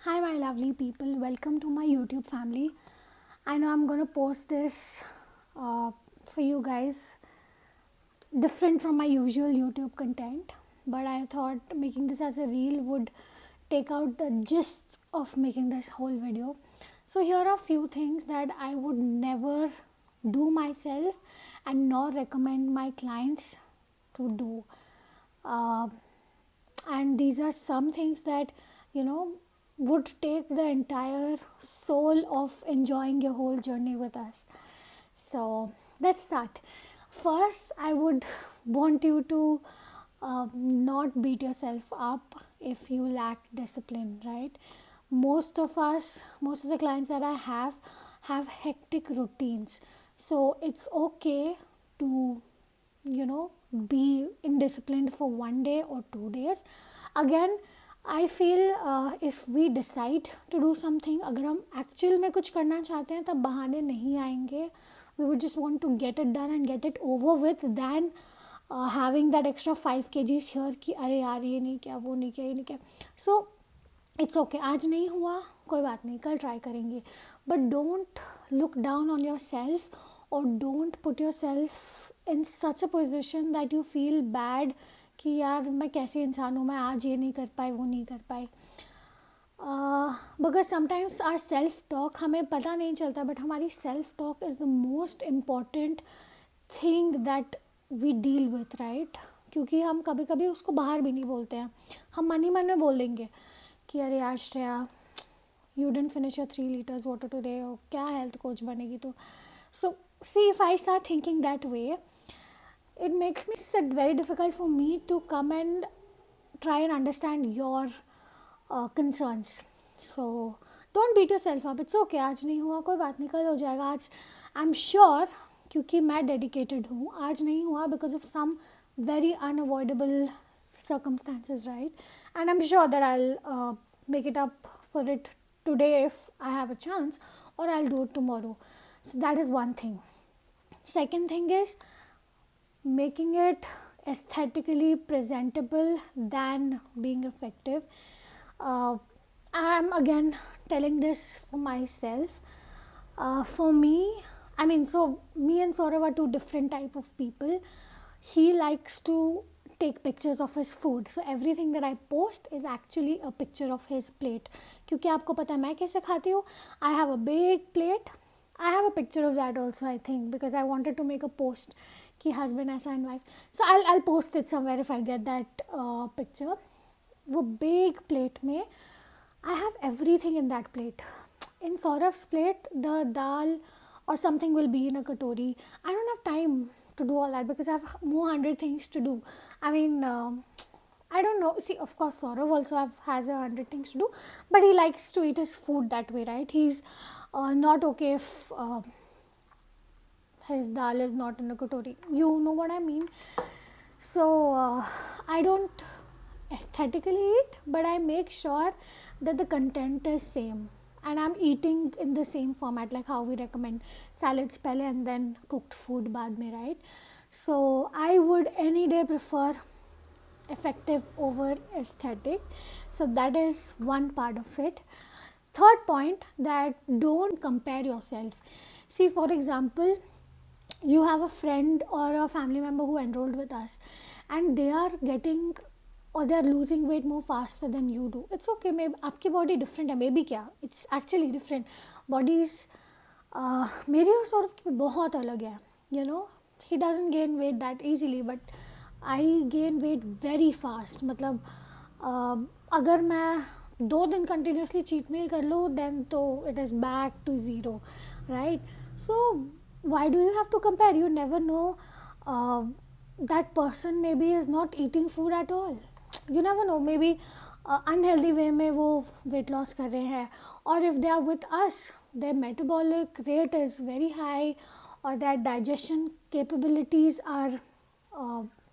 Hi, my lovely people. Welcome to my YouTube family. I know I'm gonna post this for you guys, different from my usual YouTube content, but I thought making this as a reel would take out the gist of making this whole video. So, here are a few things that I would never do myself and nor recommend my clients to do. Uh, and these are some things that you know would take the entire soul of enjoying your whole journey with us. So let's start. First, I would want you to not beat yourself up if you lack discipline, right? Most of the clients that I have hectic routines, so it's okay to be indisciplined for 1 day or 2 days. Again, I feel if we decide to do something, अगर हम actual में कुछ करना चाहते हैं तब बहाने नहीं आएंगे. We would just want to get it done and get it over with than having that extra 5 kgs here कि अरे यार ये नहीं किया, वो नहीं किया, ये नहीं किया. So इट्स ओके, आज नहीं हुआ कोई बात नहीं, कल ट्राई करेंगे. But don't look down on yourself और don't put yourself in such a position that you feel bad कि यार मैं कैसे इंसान हूँ, मैं आज ये नहीं कर पाई, वो नहीं कर पाई. Because sometimes our self talk हमें पता नहीं चलता, बट हमारी self talk is the most important thing that we deal with, right? क्योंकि हम कभी कभी उसको बाहर भी नहीं बोलते हैं, हम मन ही मन में बोल देंगे कि अरे यार Shreya, you didn't finish your 3 liters water today, और क्या हेल्थ कोच बनेगी तो. So see if I start thinking that way, it makes me sit very difficult for me to come and try and understand your concerns. So don't beat yourself up. It's okay, आज नहीं हुआ कोई बात नहीं, कल हो जाएगा. आज आई एम श्योर, क्योंकि मैं डेडिकेटेड हूँ, आज नहीं हुआ because of some very unavoidable circumstances, right? And I'm sure that I'll make it up for it today if I have a chance, or I'll do it tomorrow. So that is one thing. Second thing is making it aesthetically presentable than being effective. I'm again telling this for myself. For me, I mean, so me and Saurav are two different type of people. He likes to take pictures of his food, so everything that I post is actually a picture of his plate. क्योंकि आपको पता है मैं कैसे खाती हूँ. I have a big plate. I have a picture of that also, I think, because I wanted to make a post कि husband ऐसा and wife. So I'll post it somewhere if I get that picture. वो big plate में I have everything in that plate. In Saurav's plate, the dal or something will be in a katori. I don't have time to do all that because I have more 100 things to do. I mean, I don't know. See, of course, Saurav also has 100 things to do, but he likes to eat his food that way, right? He's not okay if his dal is not in a katori. You know what I mean? So I don't aesthetically eat, but I make sure that the content is same and I'm eating in the same format, like how we recommend salads pehle and then cooked food baad mein, right? So I would any day prefer effective over aesthetic. So that is one part of it. Third point, that don't compare yourself. See, for example, you have a friend or a family member who enrolled with us and they are getting or they are losing weight more faster than you do. It's okay, maybe आपकी body different है, maybe क्या, it's actually different bodies. मेरी और सौरभ की बहुत अलग है. You know, he doesn't gain weight that easily, but I gain weight very fast. मतलब अगर मैं 2 दिन continuously cheat meal कर लूँ, then तो it is back to zero, right? So why do you have to compare? You never know, that person maybe is not eating food at all. You never know, maybe unhealthy way में वो weight loss कर रहे हैं, or if they are with us, their metabolic rate is very high or their digestion capabilities are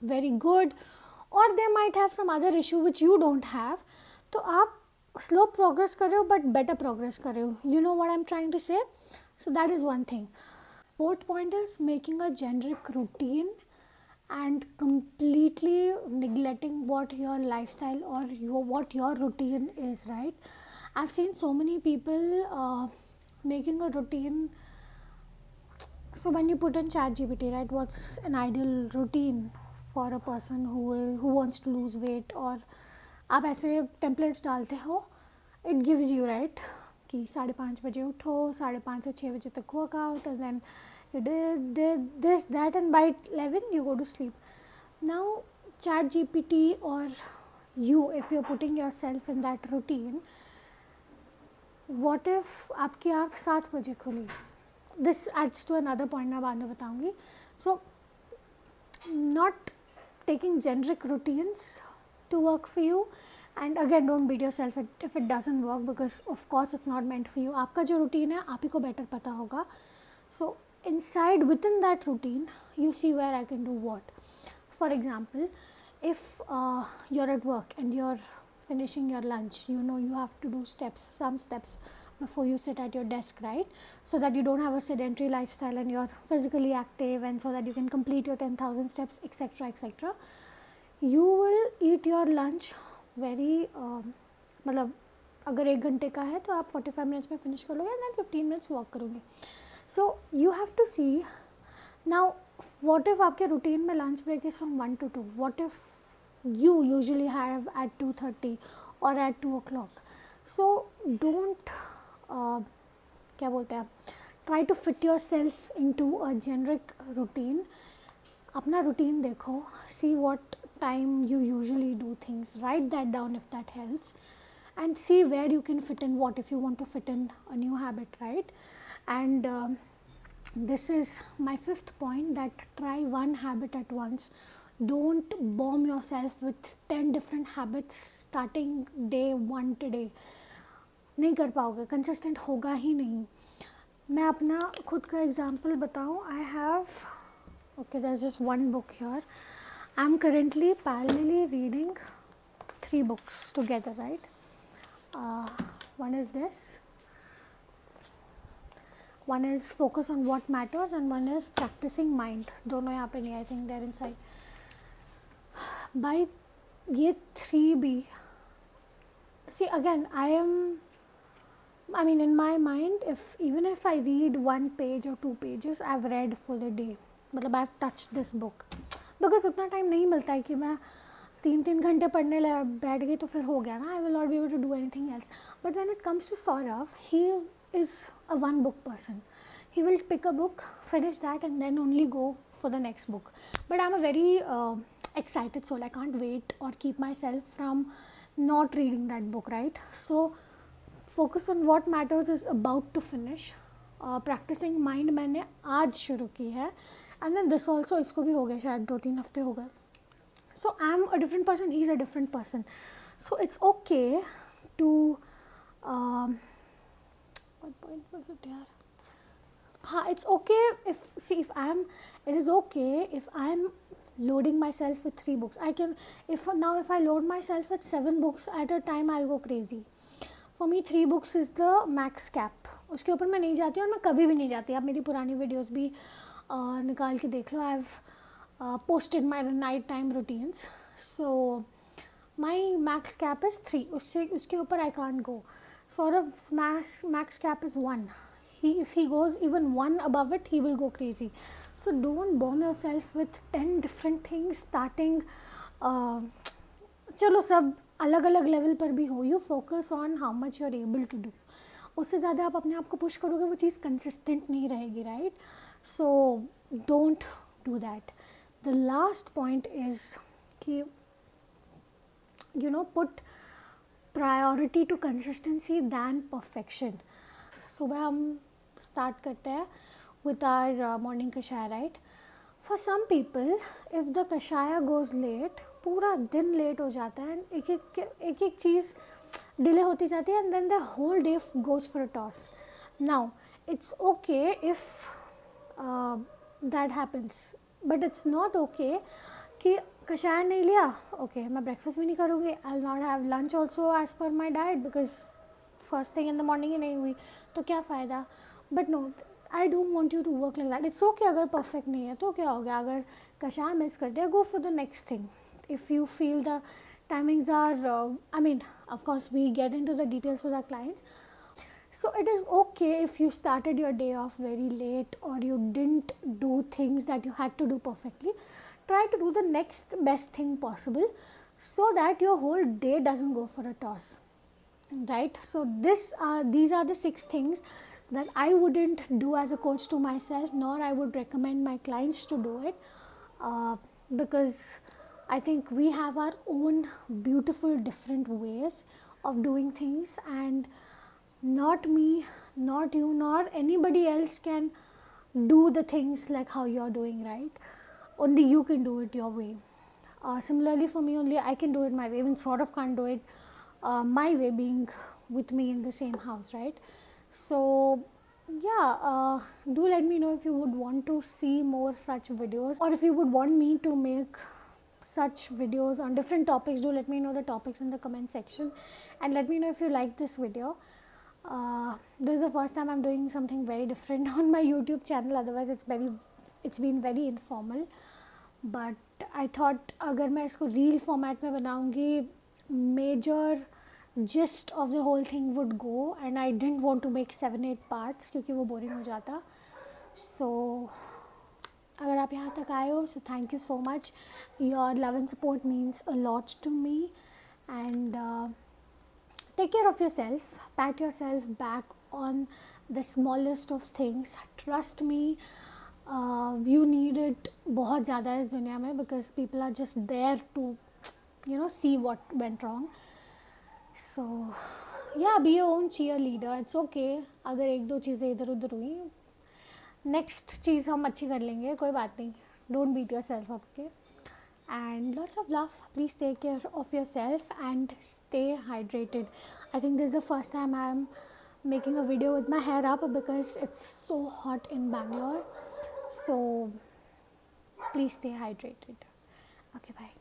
very good, or they might have some other issue which you don't have. तो आप slow progress कर रहे हो but better progress कर रहे हो. You know what I'm trying to say? So that is one thing. Fourth point is making a generic routine and completely neglecting what your lifestyle or what your routine is, right? I've seen so many people making a routine. So when you put in ChatGPT, right, what's an ideal routine for a person who wants to lose weight, और आप ऐसे templates डालते हो, it gives you, right, कि 5:30 बजे उठो, 5:30 से 6 बजे तक workout, and then you did this that, and by 11 you go to sleep. Now ChatGPT or you, if you're putting yourself in that routine, what if आपकी आँख 7 बजे खुली? This adds to another point मैं बाद में बताऊँगी. So not taking generic routines to work for you, and again don't beat yourself if it doesn't work, because of course it's not meant for you. आपका जो routine है आप ही को better पता होगा. So inside within that routine you see where I can do what. For example, if you're at work and you're finishing your lunch, you know you have to do some steps before you sit at your desk, right, so that you don't have a sedentary lifestyle and you're physically active, and so that you can complete your 10,000 steps, etc., etc. You will eat your lunch very मतलब अगर 1 घंटे का है तो आप 45 minutes में finish कर लोगे, एंड देन 15 मिनट्स वॉक करोगे. So you have to see now what if आपके रूटीन में lunch break is from 1 to 2. What if you usually have at 2:30 or at 2 o'clock. So don't क्या बोलते हैं, try to fit yourself into a generic routine. अपना routine देखो, see what time you usually do things, write that down if that helps, and see where you can fit in what, if you want to fit in a new habit, right? And this is my 5th point, that try one habit at once. Don't bomb yourself with 10 different habits starting day 1 today. नहीं कर पाओगे, consistent होगा ही नहीं. मैं अपना खुद का example बताऊं. I have their is just one book here. I am currently parallelly reading 3 books together, right? One is this, one is focus on what matters, and one is practicing mind. दोनों यहाँ पे नहीं, I think there inside. By ये 3B, see again, I mean in my mind, even if I read 1 page or 2 pages, I've read for the day. मतलब I've touched this book, because उतना time नहीं मिलता है कि मैं 3 घंटे पढ़ने बैठ गई तो फिर हो गया ना. I will not be able to do anything else. But when it comes to Saurav, he is a 1 book person. He will pick a book, finish that, and then only go for the next book. But I'm a very excited soul. I can't wait or keep myself from not reading that book, right? So focus on what matters is about to finish. Practicing mind मैंने आज शुरू की है, and then this also, इसको भी हो गए शायद 2-3 हफ्ते हो गए. So I'm a different person, he's a different person. So it's okay to what point was it यार? It's okay it is okay if I'm loading myself with 3 books. I can, if I load myself with 7 books at a time, I'll go crazy. For me 3 books is the max cap. उसके ऊपर मैं नहीं जाती, और मैं कभी भी नहीं जाती. आप मेरी पुरानी वीडियोस भी निकाल के देख लो. I have posted my night time routines. So my max cap is 3. उसके ऊपर I can't go. Sort of max cap is 1. If he goes even 1 above it, he will go crazy. So don't bomb yourself with 10 different things starting. चलो सब अलग अलग level पर भी हो. You focus on how much you are able to do. उससे ज़्यादा आप अपने आप को पुश करोगे, वो चीज़ कंसिस्टेंट नहीं रहेगी, right? So don't do that. The last point is कि you know put priority to consistency than perfection. सुबह हम स्टार्ट करते हैं with our morning kashaya, right? For some people, if the kashaya goes late, पूरा दिन late हो जाता है, एक एक चीज़ डिले होती जाती है, and then the whole day goes for a toss. Now it's okay if that happens, but it's not okay कि कषाय नहीं लिया, okay मैं breakfast भी नहीं करूँगी, I'll not have lunch also as per my diet because first thing in the morning ही नहीं हुई, तो क्या फ़ायदा? But no, I don't want you to work like that. It's okay अगर perfect नहीं है तो क्या हो गया, अगर कषाय मिस कर दिया, go for the next thing. If you feel the Timings are, I mean, of course, we get into the details with our clients. So it is okay if you started your day off very late or you didn't do things that you had to do perfectly. Try to do the next best thing possible so that your whole day doesn't go for a toss. Right? So these are the 6 things that I wouldn't do as a coach to myself, nor I would recommend my clients to do it, uh, because I think we have our own beautiful different ways of doing things, and not me, not you, nor anybody else can do the things like how you're doing, right? Only you can do it your way. Similarly, for me, only I can do it my way. Even sort of can't do it my way, being with me in the same house, right? So, yeah, do let me know if you would want to see more such videos, or if you would want me to make such videos on different topics. Do let me know the topics in the comment section, and let me know if you like this video. This is the first time I'm doing something very different on my YouTube channel. Otherwise, it's been very informal. But I thought अगर मैं इसको reel format में बनाऊँगी, major gist of the whole thing would go, and I don't want to make 7-8 parts क्योंकि वो boring हो जाता. सो अगर आप यहाँ तक आए हो, so thank you so much. Your love and support means a lot to me, and take care of yourself, pat yourself back on the smallest of things. Trust me, you need it बहुत ज़्यादा इस दुनिया में, because people are just there to see what went wrong. So yeah, be your own cheerleader. It's okay अगर 1-2 चीज़ें इधर उधर हुई, नेक्स्ट चीज़ हम अच्छी कर लेंगे, कोई बात नहीं. Don't beat yourself up, okay? And lots of love. Please take care of yourself and stay hydrated. I think this is the first time I'm making a video with my hair up because it's so hot in Bangalore. So please stay hydrated. Okay, bye.